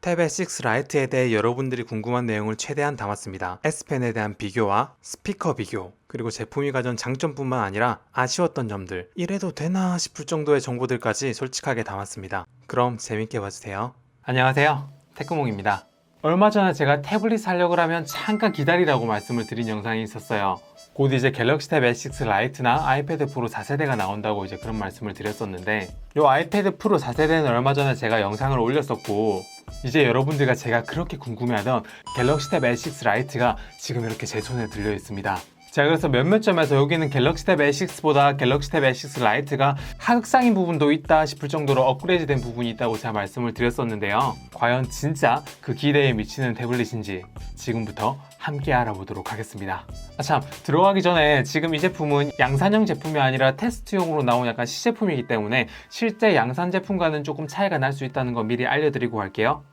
탭 S6 라이트에 대해 여러분들이 궁금한 내용을 최대한 담았습니다. S펜에 대한 비교와 스피커 비교, 그리고 제품이 가진 장점뿐만 아니라 아쉬웠던 점들, 이래도 되나 싶을 정도의 정보들까지 솔직하게 담았습니다. 그럼 재밌게 봐주세요. 안녕하세요, 테크몽입니다. 얼마 전에 제가 태블릿 사려고 하면 잠깐 기다리라고 말씀을 드린 영상이 있었어요. 곧 이제 갤럭시 탭 S6 라이트나 아이패드 프로 4세대가 나온다고 이제 그런 말씀을 드렸었는데, 요 아이패드 프로 4세대는 얼마 전에 제가 영상을 올렸었고, 이제 여러분들과 제가 그렇게 궁금해하던 갤럭시 탭 S6 라이트가 지금 이렇게 제 손에 들려 있습니다. 자, 그래서 몇몇 점에서 여기는 갤럭시 탭 S6보다 갤럭시 탭 S6 라이트가 하극상인 부분도 있다 싶을 정도로 업그레이드 된 부분이 있다고 제가 말씀을 드렸었는데요. 과연 진짜 그 기대에 미치는 태블릿인지 지금부터 함께 알아보도록 하겠습니다. 참, 들어가기 전에 지금 이 제품은 양산형 제품이 아니라 테스트용으로 나온 약간 시제품이기 때문에 실제 양산 제품과는 조금 차이가 날 수 있다는 거 미리 알려드리고 갈게요.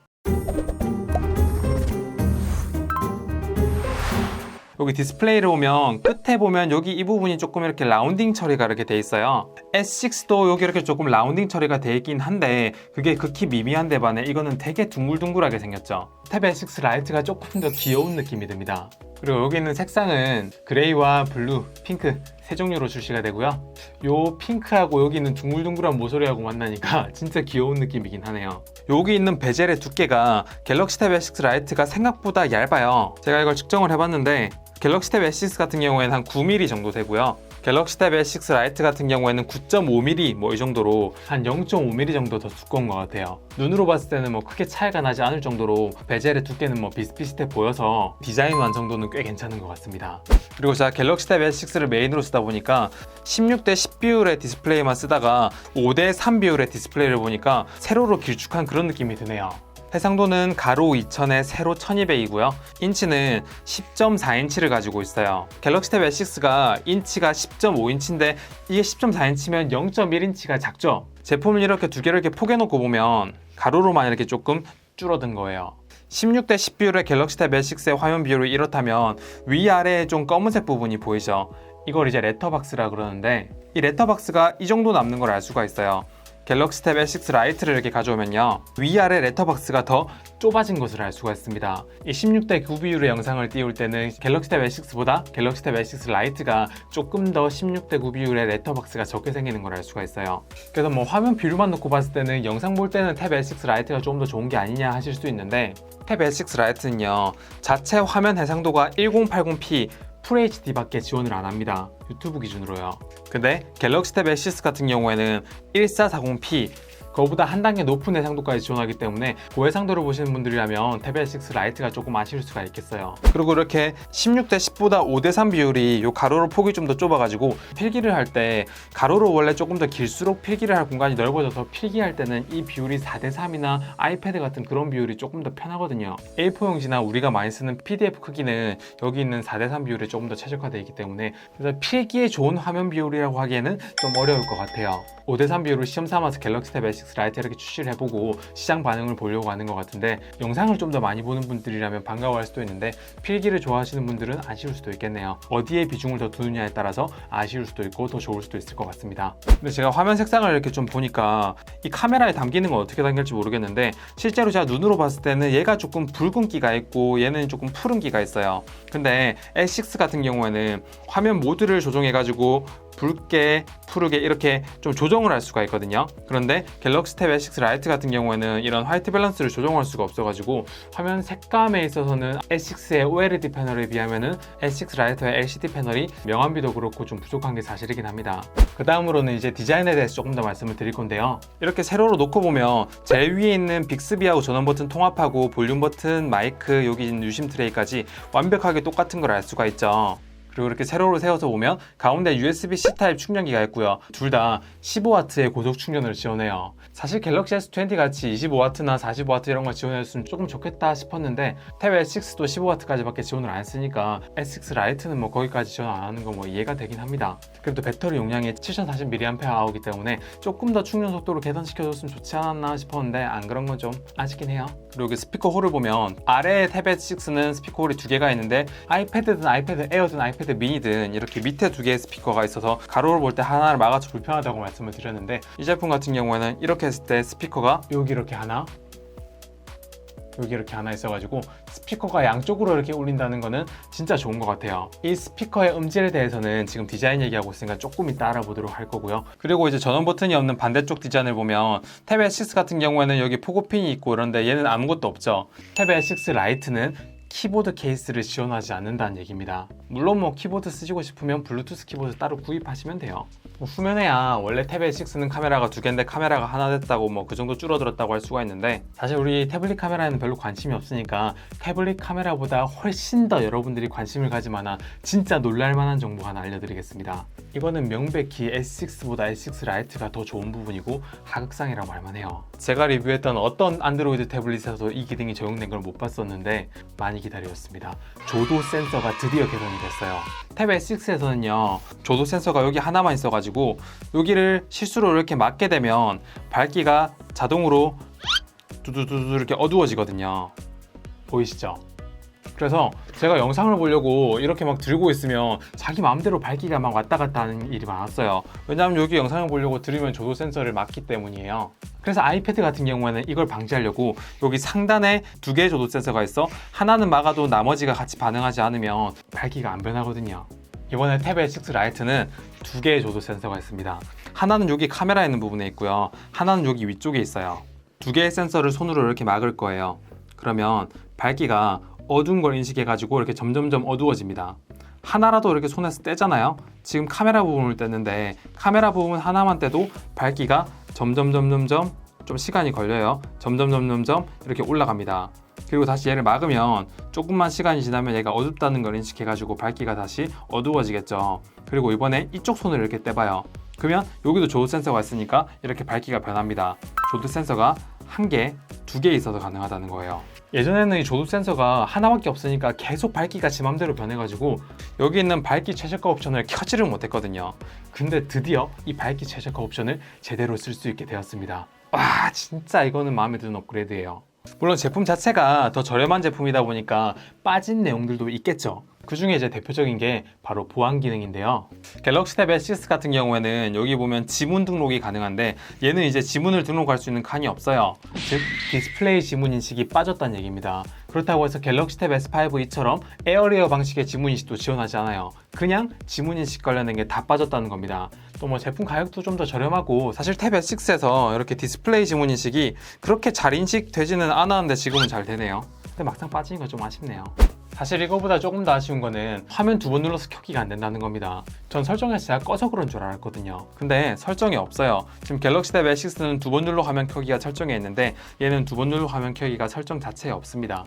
여기 디스플레이를 오면 끝에 보면 여기 이 부분이 조금 이렇게 라운딩 처리가 이렇게 돼 있어요. S6도 여기 이렇게 조금 라운딩 처리가 돼 있긴 한데 그게 극히 미미한 데 반해 이거는 되게 둥글둥글하게 생겼죠. 탭 S6 라이트가 조금 더 귀여운 느낌이 듭니다. 그리고 여기 있는 색상은 그레이와 블루, 핑크 세 종류로 출시가 되고요. 요 핑크하고 여기 있는 둥글둥글한 모서리하고 만나니까 진짜 귀여운 느낌이긴 하네요. 여기 있는 베젤의 두께가 갤럭시 탭 S6 라이트가 생각보다 얇아요. 제가 이걸 측정을 해봤는데 갤럭시 탭 S6 같은 경우에는 한 9mm 정도 되고요. 갤럭시 탭 S6 라이트 같은 경우에는 9.5mm 뭐 이 정도로 한 0.5mm 정도 더 두꺼운 것 같아요. 눈으로 봤을 때는 뭐 크게 차이가 나지 않을 정도로 베젤의 두께는 뭐 비슷비슷해 보여서 디자인 완성도는 꽤 괜찮은 것 같습니다. 그리고 제가 갤럭시 탭 S6를 메인으로 쓰다 보니까 16대 10 비율의 디스플레이만 쓰다가 5대 3 비율의 디스플레이를 보니까 세로로 길쭉한 그런 느낌이 드네요. 해상도는 가로 2000에 세로 1200이고요. 인치는 10.4인치를 가지고 있어요. 갤럭시 탭 S6가 인치가 10.5인치인데 이게 10.4인치면 0.1인치가 작죠? 제품을 이렇게 두 개를 이렇게 포개놓고 보면 가로로만 이렇게 조금 줄어든 거예요. 16대 10 비율의 갤럭시 탭 S6의 화면 비율이 이렇다면 위아래에 좀 검은색 부분이 보이죠? 이걸 이제 레터박스라 그러는데 이 레터박스가 이 정도 남는 걸 알 수가 있어요. 갤럭시 탭 S6 라이트를 이렇게 가져오면요, 위아래 레터박스가 더 좁아진 것을 알 수가 있습니다. 이 16대 9 비율의 영상을 띄울 때는 갤럭시 탭 S6보다 갤럭시 탭 S6 라이트가 조금 더 16대 9 비율의 레터박스가 적게 생기는 걸 알 수가 있어요. 그래서 뭐 화면 비율만 놓고 봤을 때는 영상 볼 때는 탭 S6 라이트가 좀 더 좋은 게 아니냐 하실 수 있는데, 탭 S6 라이트는요 자체 화면 해상도가 1080p FHD밖에 지원을 안 합니다. 유튜브 기준으로요. 근데 갤럭시 탭 S6 같은 경우에는 1440p 그거보다 한 단계 높은 해상도까지 지원하기 때문에 고해상도를 보시는 분들이라면 탭 S6 라이트가 조금 아쉬울 수가 있겠어요. 그리고 이렇게 16대 10보다 5대 3 비율이 요 가로로 폭이 좀 더 좁아가지고 필기를 할 때 가로로 원래 조금 더 길수록 필기를 할 공간이 넓어져서 필기할 때는 이 비율이 4대 3이나 아이패드 같은 그런 비율이 조금 더 편하거든요. A4 용지나 우리가 많이 쓰는 PDF 크기는 여기 있는 4대 3 비율에 조금 더 최적화되어 있기 때문에 그래서 필기에 좋은 화면 비율이라고 하기에는 좀 어려울 것 같아요. 5대 3 비율을 시험 삼아서 갤럭시 탭 S6 라이트 이렇게 출시를 해보고 시장 반응을 보려고 하는 것 같은데, 영상을 좀 더 많이 보는 분들이라면 반가워할 수도 있는데 필기를 좋아하시는 분들은 아쉬울 수도 있겠네요. 어디에 비중을 더 두느냐에 따라서 아쉬울 수도 있고 더 좋을 수도 있을 것 같습니다. 근데 제가 화면 색상을 이렇게 좀 보니까 이 카메라에 담기는 건 어떻게 담길지 모르겠는데 실제로 제가 눈으로 봤을 때는 얘가 조금 붉은기가 있고 얘는 조금 푸른기가 있어요. 근데 S6 같은 경우에는 화면 모드를 조정해가지고 붉게, 푸르게 이렇게 좀 조정을 할 수가 있거든요. 그런데 갤럭시 탭 S6 라이트 같은 경우에는 이런 화이트 밸런스를 조정할 수가 없어가지고 화면 색감에 있어서는 S6의 OLED 패널에 비하면은 S6 라이트의 LCD 패널이 명암비도 그렇고 좀 부족한 게 사실이긴 합니다. 그 다음으로는 이제 디자인에 대해서 조금 더 말씀을 드릴 건데요. 이렇게 세로로 놓고 보면 제일 위에 있는 빅스비하고 전원 버튼 통합하고 볼륨 버튼, 마이크, 여기 있는 유심 트레이까지 완벽하게 똑같은 걸 알 수가 있죠. 그리고 이렇게 세로로 세워서 보면 가운데 USB-C 타입 충전기가 있고요. 둘 다 15W의 고속 충전을 지원해요. 사실 갤럭시 S20 같이 25W나 45W 이런 걸 지원했으면 조금 좋겠다 싶었는데 탭 S6도 15W까지밖에 지원을 안 했으니까 S6 라이트는 뭐 거기까지 지원 안 하는 거 뭐 이해가 되긴 합니다. 그래도 배터리 용량이 7040mAh이기 때문에 조금 더 충전 속도를 개선시켜줬으면 좋지 않았나 싶었는데 안 그런 건 좀 아쉽긴 해요. 그리고 여기 스피커 홀을 보면 아래에 탭 S6는 스피커 홀이 두 개가 있는데 아이패드든 아이패드 에어든 아이패드 미니든 이렇게 밑에 두 개의 스피커가 있어서 가로를 볼 때 하나를 막아서 불편하다고 말씀을 드렸는데, 이 제품 같은 경우에는 이렇게 했을 때 스피커가 여기 이렇게 하나, 여기 이렇게 하나 있어가지고 스피커가 양쪽으로 이렇게 울린다는 거는 진짜 좋은 것 같아요. 이 스피커의 음질에 대해서는 지금 디자인 얘기하고 있으니까 조금 이따 알아보도록 할 거고요. 그리고 이제 전원 버튼이 없는 반대쪽 디자인을 보면 탭 S6 같은 경우에는 여기 포고핀이 있고 그런데 얘는 아무것도 없죠. 탭 S6 라이트는 키보드 케이스를 지원하지 않는다는 얘기입니다. 물론 뭐 키보드 쓰시고 싶으면 블루투스 키보드 따로 구입하시면 돼요. 후면에야 원래 탭 S6는 카메라가 두 개인데 카메라가 하나 됐다고 뭐 그 정도 줄어들었다고 할 수가 있는데 사실 우리 태블릿 카메라에는 별로 관심이 없으니까 태블릿 카메라보다 훨씬 더 여러분들이 관심을 가질 만한 진짜 놀랄 만한 정보 하나 알려드리겠습니다. 이거는 명백히 S6보다 S6 라이트가 더 좋은 부분이고 하극상이라고 말만 해요. 제가 리뷰했던 어떤 안드로이드 태블릿에서도 이 기능이 적용된 걸 못 봤었는데 많이 기다렸습니다. 조도 센서가 드디어 개선이 됐어요. 탭 S6에서는요 조도 센서가 여기 하나만 있어가지고 여기를 실수로 이렇게 맞게 되면 밝기가 자동으로 두두두두 이렇게 어두워지거든요. 보이시죠? 그래서 제가 영상을 보려고 이렇게 막 들고 있으면 자기 마음대로 밝기가 막 왔다 갔다 하는 일이 많았어요. 왜냐하면 여기 영상을 보려고 들으면 조도 센서를 맞기 때문이에요. 그래서 아이패드 같은 경우에는 이걸 방지하려고 여기 상단에 두 개의 조도 센서가 있어 하나는 막아도 나머지가 같이 반응하지 않으면 밝기가 안 변하거든요. 이번에 탭 S6 라이트는 두 개의 조도 센서가 있습니다. 하나는 여기 카메라에 있는 부분에 있고요. 하나는 여기 위쪽에 있어요. 두 개의 센서를 손으로 이렇게 막을 거예요. 그러면 밝기가 어두운 걸 인식해가지고 이렇게 점점점 어두워집니다. 하나라도 이렇게 손에서 떼잖아요. 지금 카메라 부분을 뗐는데 카메라 부분 하나만 떼도 밝기가 점점점점점 좀 시간이 걸려요. 점점점점점 이렇게 올라갑니다. 그리고 다시 얘를 막으면 조금만 시간이 지나면 얘가 어둡다는 걸 인식해가지고 밝기가 다시 어두워지겠죠. 그리고 이번에 이쪽 손을 이렇게 떼봐요. 그러면 여기도 조도 센서가 있으니까 이렇게 밝기가 변합니다. 조도 센서가 한 개, 두 개 있어서 가능하다는 거예요. 예전에는 이 조도 센서가 하나밖에 없으니까 계속 밝기가 지 맘대로 변해가지고 여기 있는 밝기 최저가 옵션을 켜지를 못했거든요. 근데 드디어 이 밝기 최저가 옵션을 제대로 쓸 수 있게 되었습니다. 와, 진짜 이거는 마음에 드는 업그레이드예요. 물론 제품 자체가 더 저렴한 제품이다 보니까 빠진 내용들도 있겠죠. 그 중에 이제 대표적인 게 바로 보안 기능인데요. 갤럭시 탭 S6 같은 경우에는 여기 보면 지문 등록이 가능한데 얘는 이제 지문을 등록할 수 있는 칸이 없어요. 즉 디스플레이 지문 인식이 빠졌다는 얘기입니다. 그렇다고 해서 갤럭시 탭 S5e처럼 에어리어 방식의 지문 인식도 지원하지 않아요. 그냥 지문 인식 관련된 게 다 빠졌다는 겁니다. 또 뭐 제품 가격도 좀 더 저렴하고 사실 탭 S6에서 이렇게 디스플레이 지문 인식이 그렇게 잘 인식되지는 않았는데 지금은 잘 되네요. 근데 막상 빠지니까 좀 아쉽네요. 사실 이거보다 조금 더 아쉬운 거는 화면 두 번 눌러서 켜기가 안 된다는 겁니다. 전 설정에서 제가 꺼서 그런 줄 알았거든요. 근데 설정이 없어요. 지금 갤럭시 탭 S6는 두 번 눌러 화면 켜기가 설정에 있는데 얘는 두 번 눌러 화면 켜기가 설정 자체에 없습니다.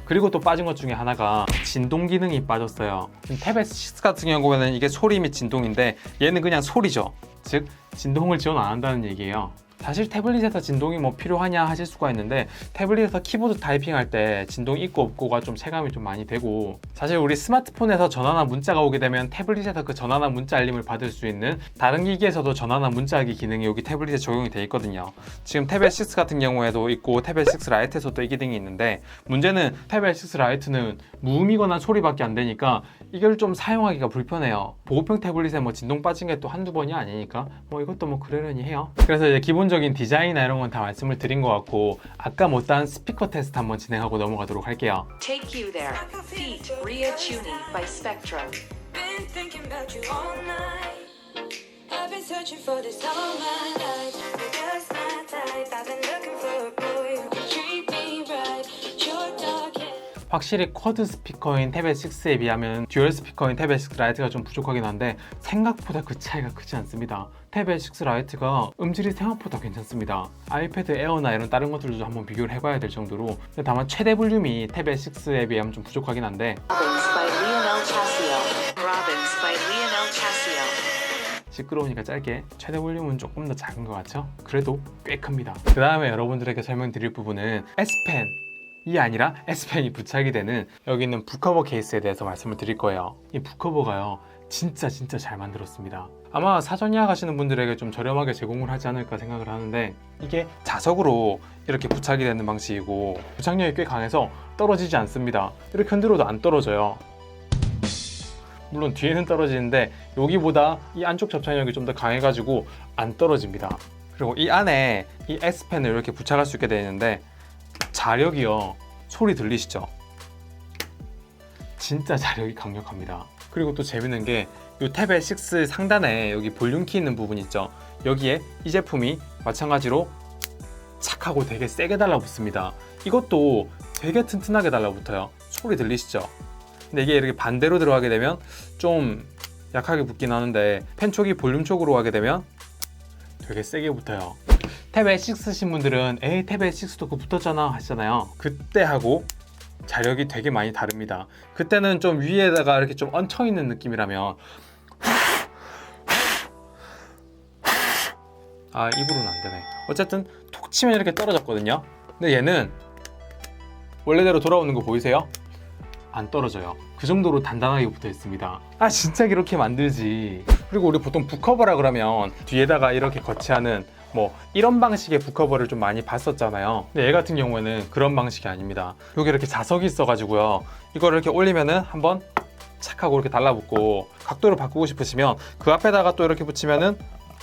그리고 또 빠진 것 중에 하나가 진동 기능이 빠졌어요. 탭 S6 같은 경우에는 이게 소리 및 진동인데 얘는 그냥 소리죠. 즉 진동을 지원 안 한다는 얘기예요. 사실 태블릿에서 진동이 뭐 필요하냐 하실 수가 있는데 태블릿에서 키보드 타이핑할 때 진동 있고 없고가 좀 체감이 좀 많이 되고 사실 우리 스마트폰에서 전화나 문자가 오게 되면 태블릿에서 그 전화나 문자 알림을 받을 수 있는 다른 기기에서도 전화나 문자하기 기능이 여기 태블릿에 적용이 돼 있거든요. 지금 탭 S6 같은 경우에도 있고 탭 S6 라이트에서도 이 기능이 있는데 문제는 탭 S6 라이트는 무음이거나 소리밖에 안 되니까 이걸 좀 사용하기가 불편해요. 보급형 태블릿에 뭐 진동 빠진 게 또 한두 번이 아니니까 뭐 이것도 뭐 그러려니 해요. 그래서 이제 기본적인 디자인이나 이런 건 다 말씀을 드린 것 같고 아까 못한 스피커 테스트 한번 진행하고 넘어가도록 할게요. Take you there. Feet Reattuning by Spectrum. Been thinking about you all night. I've been searching for this all my life. You're just my type. I've been looking for a boy who can treat me right. Your dark hair. 확실히 쿼드 스피커인 탭 S6에 비하면 듀얼 스피커인 탭 S6 라이트가 좀 부족하긴 한데 생각보다 그 차이가 크지 않습니다. 탭 S6 라이트가 음질이 생각보다 괜찮습니다. 아이패드 에어나 이런 다른 것들도 한번 비교를 해봐야 될 정도로 근데 다만 최대 볼륨이 탭 S6에 비하면 좀 부족하긴 한데 Robins by Lionel Chasio. Robins by Lionel Chasio. 시끄러우니까 짧게 최대 볼륨은 조금 더 작은 것 같죠? 그래도 꽤 큽니다. 그 다음에 여러분들에게 설명드릴 부분은 S펜 이 아니라 S펜이 부착이 되는 여기 있는 북커버 케이스에 대해서 말씀을 드릴 거예요. 이 북커버가요 진짜 잘 만들었습니다. 아마 사전 예약하시는 분들에게 좀 저렴하게 제공을 하지 않을까 생각을 하는데 이게 자석으로 이렇게 부착이 되는 방식이고 부착력이 꽤 강해서 떨어지지 않습니다. 이렇게 흔들어도 안 떨어져요. 물론 뒤에는 떨어지는데 여기보다 이 안쪽 접착력이 좀 더 강해가지고 안 떨어집니다. 그리고 이 안에 이 S펜을 이렇게 부착할 수 있게 되어 있는데 자력이요 소리 들리시죠? 진짜 자력이 강력합니다. 그리고 또 재밌는 게 이 탭의 6 상단에 여기 볼륨 키 있는 부분 있죠? 여기에 이 제품이 마찬가지로 착 하고 되게 세게 달라붙습니다. 이것도 되게 튼튼하게 달라붙어요. 소리 들리시죠? 근데 이게 이렇게 반대로 들어가게 되면 좀 약하게 붙긴 하는데 펜 쪽이 볼륨 쪽으로 가게 되면 되게 세게 붙어요. 탭 S6 쓰신 분들은 에이 탭 S6도 그 붙었잖아 하시잖아요. 그때 하고 자력이 되게 많이 다릅니다. 그때는 좀 위에다가 이렇게 좀 얹혀있는 느낌이라면 입으로는 안 되네. 어쨌든 톡 치면 이렇게 떨어졌거든요. 근데 얘는 원래대로 돌아오는 거 보이세요? 안 떨어져요. 그 정도로 단단하게 붙어 있습니다. 진짜 이렇게 만들지. 그리고 우리 보통 북커버라 그러면 뒤에다가 이렇게 거치하는 뭐 이런 방식의 북커버를 좀 많이 봤었잖아요. 근데 얘 같은 경우에는 그런 방식이 아닙니다. 여기 이렇게 자석이 있어가지고요. 이거를 이렇게 올리면은 한번 착 하고 이렇게 달라붙고, 각도를 바꾸고 싶으시면 그 앞에다가 또 이렇게 붙이면은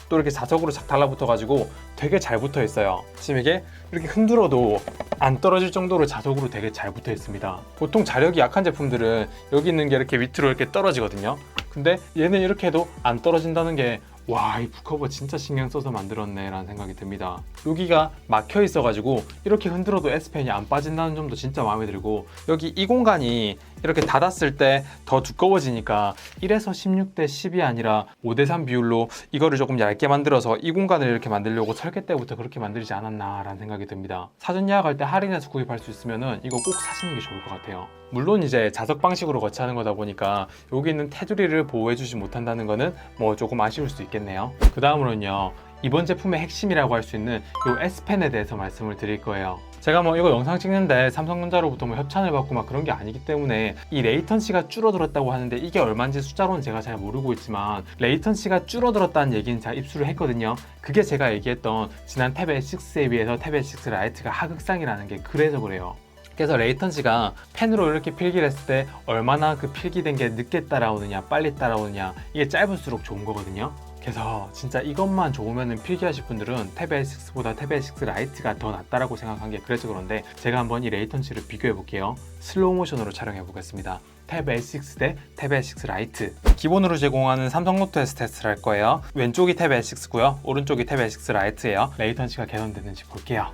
또 이렇게 자석으로 착 달라붙어가지고 되게 잘 붙어 있어요. 지금 이게 이렇게 흔들어도 안 떨어질 정도로 자석으로 되게 잘 붙어 있습니다. 보통 자력이 약한 제품들은 여기 있는 게 이렇게 밑으로 이렇게 떨어지거든요. 근데 얘는 이렇게 해도 안 떨어진다는 게 와, 이 북커버 진짜 신경 써서 만들었네 라는 생각이 듭니다. 여기가 막혀 있어가지고 이렇게 흔들어도 S펜이 안 빠진다는 점도 진짜 마음에 들고, 여기 이 공간이 이렇게 닫았을 때 더 두꺼워지니까 1에서 16대 10이 아니라 5대3 비율로 이거를 조금 얇게 만들어서 이 공간을 이렇게 만들려고 설계 때부터 그렇게 만들지 않았나 라는 생각이 듭니다. 사전 예약할 때 할인해서 구입할 수 있으면 이거 꼭 사시는 게 좋을 것 같아요. 물론 이제 자석 방식으로 거치하는 거다 보니까 여기 있는 테두리를 보호해주지 못한다는 거는 뭐 조금 아쉬울 수 있겠네요. 그 다음으로는요, 이번 제품의 핵심이라고 할 수 있는 이 S펜에 대해서 말씀을 드릴 거예요. 제가 뭐 이거 영상 찍는데 삼성전자로부터 뭐 협찬을 받고 막 그런 게 아니기 때문에 이 레이턴시가 줄어들었다고 하는데 이게 얼마인지 숫자로는 제가 잘 모르고 있지만 레이턴시가 줄어들었다는 얘기는 제가 입수를 했거든요. 그게 제가 얘기했던 지난 탭 S6에 비해서 탭 S6 라이트가 하극상이라는 게 그래서 그래요. 그래서 레이턴시가 펜으로 이렇게 필기를 했을 때 얼마나 그 필기된 게 늦게 따라오느냐 빨리 따라오느냐, 이게 짧을수록 좋은 거거든요. 그래서 진짜 이것만 좋으면 필기하실 분들은 탭 S6보다 탭 S6 라이트가 더 낫다라고 생각한 게 그래서 그런데, 제가 한번 이 레이턴시를 비교해 볼게요. 슬로우 모션으로 촬영해 보겠습니다. 탭 S6 대 탭 S6 라이트. 기본으로 제공하는 삼성 노트 S 테스트를 할 거예요. 왼쪽이 탭 S6고요, 오른쪽이 탭 S6 라이트예요. 레이턴시가 개선됐는지 볼게요.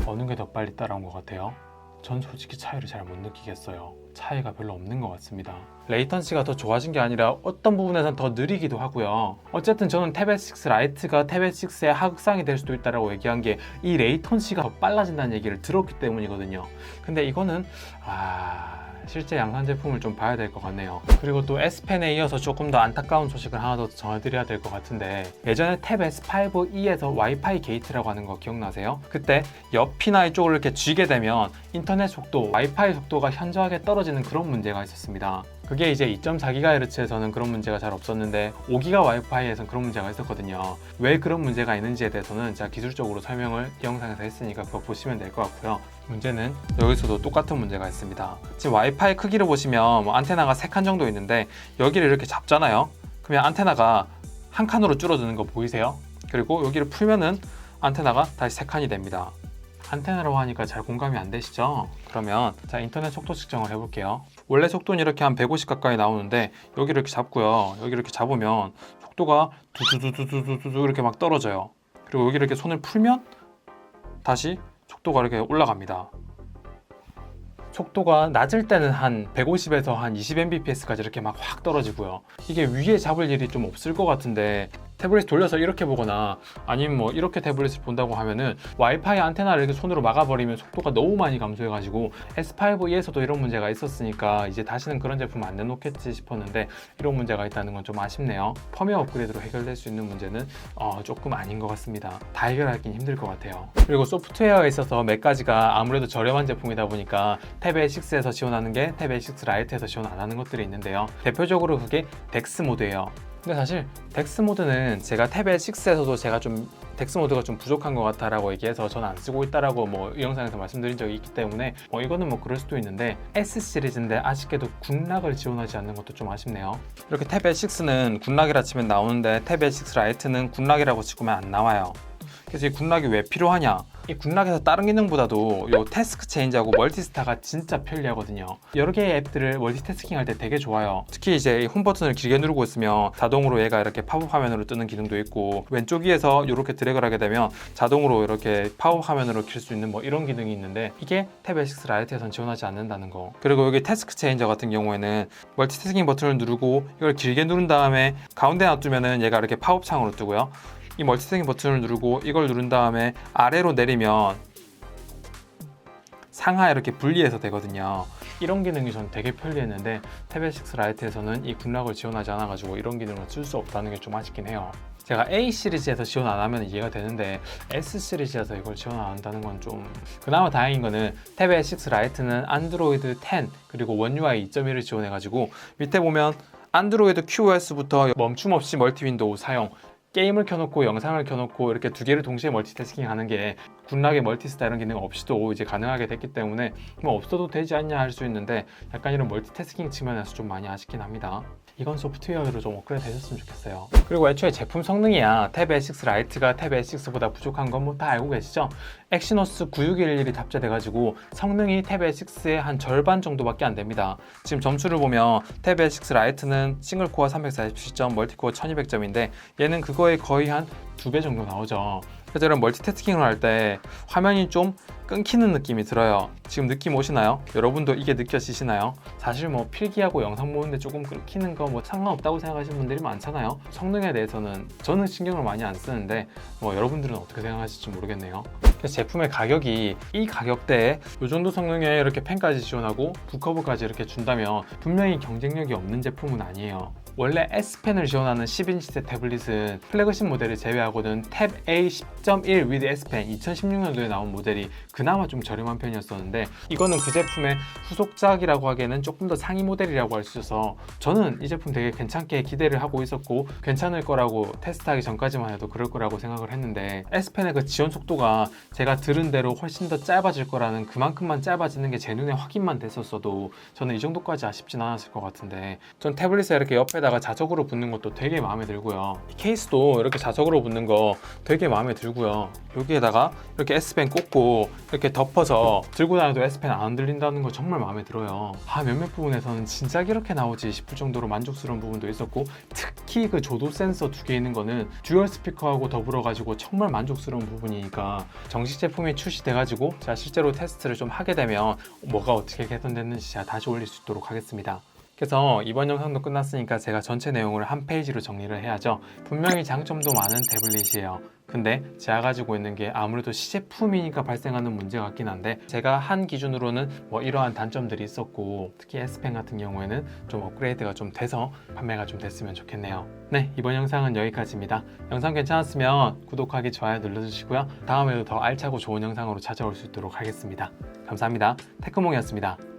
어느 게 더 빨리 따라온 것 같아요? 전 솔직히 차이를 잘 못 느끼겠어요. 차이가 별로 없는 것 같습니다. 레이턴시가 더 좋아진 게 아니라 어떤 부분에선 더 느리기도 하고요. 어쨌든 저는 탭 S6 라이트가 탭 S6의 하극상이 될 수도 있다고 얘기한 게 이 레이턴시가 더 빨라진다는 얘기를 들었기 때문이거든요. 근데 이거는 실제 양산 제품을 좀 봐야 될 것 같네요. 그리고 또 S펜에 이어서 조금 더 안타까운 소식을 하나 더 전해드려야 될 것 같은데, 예전에 탭 S5e에서 와이파이 게이트라고 하는 거 기억나세요? 그때 옆이나 이쪽을 이렇게 쥐게 되면 인터넷 속도, 와이파이 속도가 현저하게 떨어지는 그런 문제가 있었습니다. 그게 이제 2.4GHz에서는 그런 문제가 잘 없었는데 5GHz 와이파이에서는 그런 문제가 있었거든요. 왜 그런 문제가 있는지에 대해서는 제가 기술적으로 설명을 이 영상에서 했으니까 그거 보시면 될 것 같고요. 문제는 여기서도 똑같은 문제가 있습니다. 지금 와이파이 크기를 보시면 안테나가 3칸 정도 있는데 여기를 이렇게 잡잖아요. 그러면 안테나가 한 칸으로 줄어드는 거 보이세요? 그리고 여기를 풀면은 안테나가 다시 3칸이 됩니다. 안테나라고 하니까 잘 공감이 안 되시죠? 그러면 자, 인터넷 속도 측정을 해볼게요. 원래 속도는 이렇게 한 150 가까이 나오는데 여기를 이렇게 잡고요, 여기를 이렇게 잡으면 속도가 두두두두두두 이렇게 막 떨어져요. 그리고 여기를 이렇게 손을 풀면 다시 속도가 이렇게 올라갑니다. 속도가 낮을 때는 한 150에서 한 20mbps까지 이렇게 막 확 떨어지고요. 이게 위에 잡을 일이 좀 없을 것 같은데 태블릿 돌려서 이렇게 보거나 아니면 뭐 이렇게 태블릿을 본다고 하면은 와이파이 안테나를 이렇게 손으로 막아버리면 속도가 너무 많이 감소해가지고 S5e에서도 이런 문제가 있었으니까 이제 다시는 그런 제품 안 내놓겠지 싶었는데 이런 문제가 있다는 건 좀 아쉽네요. 펌웨어 업그레이드로 해결될 수 있는 문제는 조금 아닌 것 같습니다. 다 해결하기는 힘들 것 같아요. 그리고 소프트웨어에 있어서 몇 가지가 아무래도 저렴한 제품이다 보니까 탭 A6에서 지원하는 게 탭 A6 라이트에서 지원 안 하는 것들이 있는데요. 대표적으로 그게 덱스 모드예요. 근데 사실 덱스 모드는 제가 탭 A6에서도 제가 좀 덱스 모드가 좀 부족한 것 같다라고 얘기해서 저는 안 쓰고 있다라고 이 영상에서 말씀드린 적이 있기 때문에 이거는 그럴 수도 있는데 S 시리즈인데 아쉽게도 굿락을 지원하지 않는 것도 좀 아쉽네요. 이렇게 탭 A6는 굿락이라 치면 나오는데 탭 A6 라이트는 굿락이라고 치면 안 나와요. 그래서 이 굿락이 왜 필요하냐? 이 굿락에서 다른 기능보다도 이 태스크 체인지하고 멀티스타가 진짜 편리하거든요. 여러 개의 앱들을 멀티태스킹 할 때 되게 좋아요. 특히 이제 홈 버튼을 길게 누르고 있으면 자동으로 얘가 이렇게 팝업 화면으로 뜨는 기능도 있고 왼쪽 위에서 이렇게 드래그를 하게 되면 자동으로 이렇게 팝업 화면으로 킬 수 있는 이런 기능이 있는데 이게 탭 A6 라이트에선 지원하지 않는다는 거. 그리고 여기 태스크 체인저 같은 경우에는 멀티태스킹 버튼을 누르고 이걸 길게 누른 다음에 가운데 놔두면은 얘가 이렇게 팝업 창으로 뜨고요. 이 멀티태스킹 버튼을 누르고 이걸 누른 다음에 아래로 내리면 상하 이렇게 분리해서 되거든요. 이런 기능이 전 되게 편리했는데 탭 A6 라이트에서는 이 굿락을 지원하지 않아가지고 이런 기능을 쓸 수 없다는 게 좀 아쉽긴 해요. 제가 A 시리즈에서 지원 안 하면 이해가 되는데 S 시리즈에서 이걸 지원 안 한다는 건 좀 그나마 다행인 거는 탭 A6 라이트는 안드로이드 10 그리고 원 UI 2.1을 지원해가지고 밑에 보면 안드로이드 QoS부터 멈춤 없이 멀티 윈도우 사용 게임을 켜놓고 영상을 켜놓고 이렇게 두 개를 동시에 멀티태스킹 하는 게 굿락의 멀티스타 이런 기능 없이도 이제 가능하게 됐기 때문에 없어도 되지 않냐 할 수 있는데 약간 이런 멀티태스킹 측면에서 좀 많이 아쉽긴 합니다. 이건 소프트웨어로 좀 업그레이드 되셨으면 좋겠어요. 그리고 애초에 제품 성능이야 탭 A6 라이트가 탭 A6보다 부족한 건 다 알고 계시죠? 엑시노스 9611이 탑재돼가지고 성능이 탭 A6의 한 절반 정도밖에 안 됩니다. 지금 점수를 보면 탭 A6 라이트는 싱글코어 347점, 멀티코어 1200점인데 얘는 그거에 거의 한 2배 정도 나오죠. 그래서 이런 멀티태스킹을 할 때 화면이 좀 끊기는 느낌이 들어요. 지금 느낌 오시나요? 여러분도 이게 느껴지시나요? 사실 필기하고 영상 보는데 조금 끊기는 거 상관없다고 생각하시는 분들이 많잖아요. 성능에 대해서는 저는 신경을 많이 안 쓰는데 여러분들은 어떻게 생각하실지 모르겠네요. 그래서 제품의 가격이 이 가격대에 이 정도 성능에 이렇게 펜까지 지원하고 북커버까지 이렇게 준다면 분명히 경쟁력이 없는 제품은 아니에요. 원래 S펜을 지원하는 10인치대 태블릿은 플래그십 모델을 제외하고는 탭 A 10.1 with S펜 2016년도에 나온 모델이 그나마 좀 저렴한 편이었었는데 이거는 그 제품의 후속작이라고 하기에는 조금 더 상위 모델이라고 할 수 있어서 저는 이 제품 되게 괜찮게 기대를 하고 있었고 괜찮을 거라고 테스트하기 전까지만 해도 그럴 거라고 생각을 했는데 S펜의 그 지원 속도가 제가 들은 대로 훨씬 더 짧아질 거라는 그만큼만 짧아지는 게 제 눈에 확인만 됐었어도 저는 이 정도까지 아쉽진 않았을 것 같은데 전 태블릿에 이렇게 옆에다가 자석으로 붙는 것도 되게 마음에 들고요. 이 케이스도 이렇게 자석으로 붙는 거 되게 마음에 들고요. 여기에다가 이렇게 S펜 꽂고 이렇게 덮어서 들고 다녀도 S펜 안 흔들린다는 거 정말 마음에 들어요. 몇몇 부분에서는 진짜 이렇게 나오지 싶을 정도로 만족스러운 부분도 있었고 특히 그 조도 센서 두 개 있는 거는 듀얼 스피커하고 더불어 가지고 정말 만족스러운 부분이니까 정식 제품이 출시돼 가지고 제가 실제로 테스트를 좀 하게 되면 뭐가 어떻게 개선됐는지 제가 다시 올릴 수 있도록 하겠습니다. 그래서 이번 영상도 끝났으니까 제가 전체 내용을 한 페이지로 정리를 해야죠. 분명히 장점도 많은 태블릿이에요. 근데 제가 가지고 있는 게 아무래도 시제품이니까 발생하는 문제 같긴 한데 제가 한 기준으로는 이러한 단점들이 있었고 특히 S펜 같은 경우에는 좀 업그레이드가 좀 돼서 판매가 좀 됐으면 좋겠네요. 네, 이번 영상은 여기까지입니다. 영상 괜찮았으면 구독하기, 좋아요 눌러주시고요. 다음에도 더 알차고 좋은 영상으로 찾아올 수 있도록 하겠습니다. 감사합니다. 테크몽이었습니다.